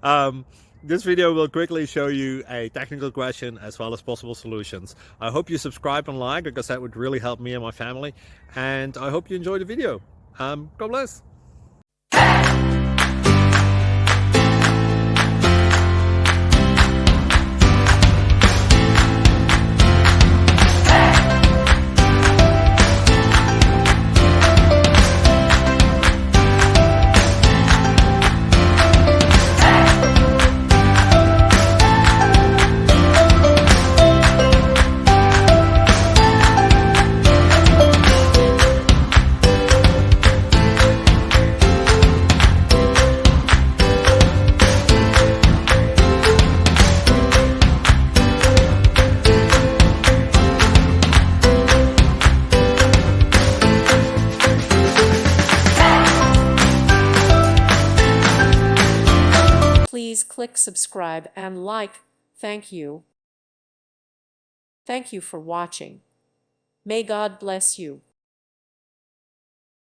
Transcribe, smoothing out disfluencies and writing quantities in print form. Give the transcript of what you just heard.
um, this video will quickly show you a technical question as well as possible solutions. I hope you subscribe and like, because that would really help me and my family. And I hope you enjoy the video. God bless. Please click subscribe and like. Thank you. Thank you for watching. May God bless you.